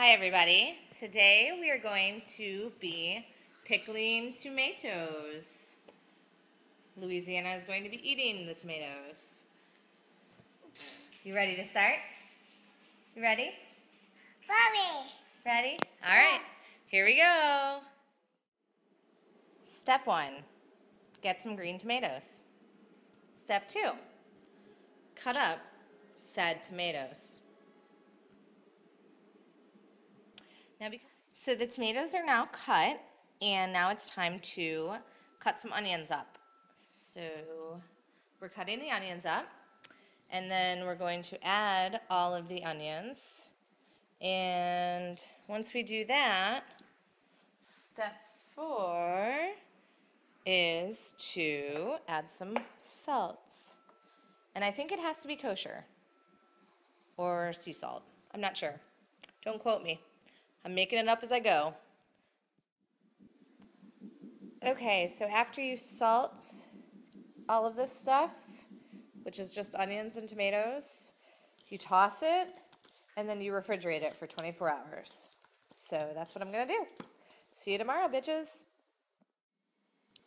Hi everybody. Today we are going to be pickling tomatoes. Louisiana is going to be eating the tomatoes. You ready to start? You ready? Mommy. Ready? All right. Here we go. Step 1. Get some green tomatoes. Step 2. Cut up said tomatoes. So the tomatoes are now cut, and now it's time to cut some onions up. So we're cutting the onions up, and then we're going to add all of the onions. And once we do that, step 4 is to add some salt. And I think it has to be kosher or sea salt. I'm not sure. Don't quote me. I'm making it up as I go. Okay, so after you salt all of this stuff, which is just onions and tomatoes, you toss it, and then you refrigerate it for 24 hours. So that's what I'm going to do. See you tomorrow, bitches.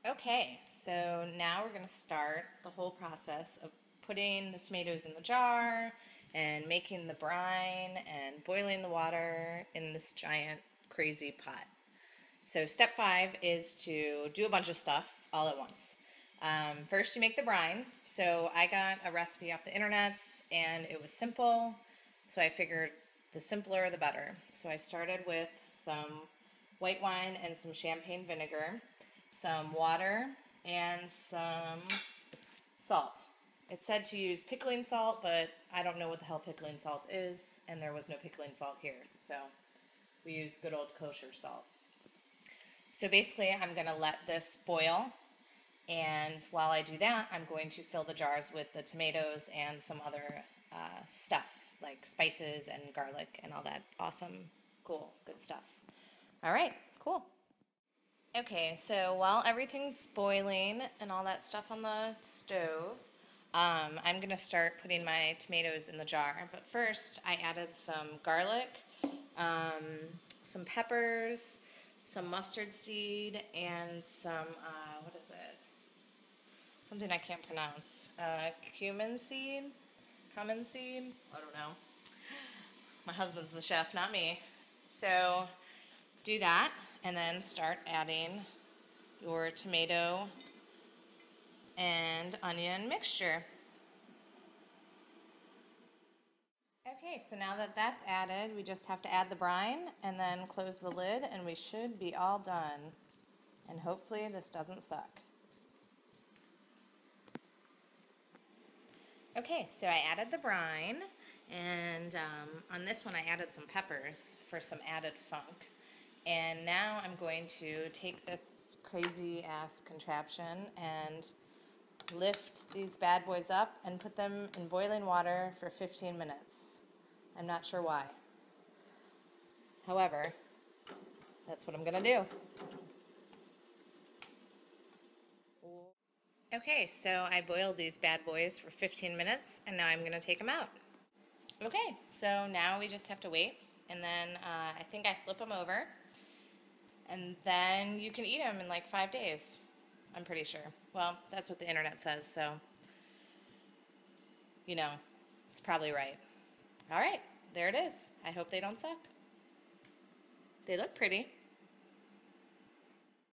Okay, so now we're going to start the whole process of putting the tomatoes in the jar and making the brine and boiling the water in this giant crazy pot. So step 5 is to do a bunch of stuff all at once. First you make the brine. So I got a recipe off the internet and it was simple, so I figured the simpler the better. So I started with some white wine and some champagne vinegar, some water, and some salt. It said to use pickling salt, but I don't know what the hell pickling salt is, and there was no pickling salt here, so we use good old kosher salt. So basically, I'm going to let this boil, and while I do that, I'm going to fill the jars with the tomatoes and some other stuff, like spices and garlic and all that awesome, cool, good stuff. All right, cool. Okay, so while everything's boiling and all that stuff on the stove, I'm going to start putting my tomatoes in the jar. But first, I added some garlic, some peppers, some mustard seed, and some, what is it? Something I can't pronounce. Cumin seed? Cumin seed? I don't know. My husband's the chef, not me. So do that, and then start adding your tomato and onion mixture. Okay, so now that that's added, we just have to add the brine and then close the lid, and we should be all done. And hopefully this doesn't suck. Okay, so I added the brine, and on this one I added some peppers for some added funk. And now I'm going to take this crazy ass contraption and lift these bad boys up and put them in boiling water for 15 minutes. I'm not sure why. However, that's what I'm going to do. Okay, so I boiled these bad boys for 15 minutes, and now I'm going to take them out. Okay, so now we just have to wait, and then I think I flip them over, and then you can eat them in like 5 days. I'm pretty sure. Well, that's what the internet says, so, you know, it's probably right. All right, there it is. I hope they don't suck. They look pretty.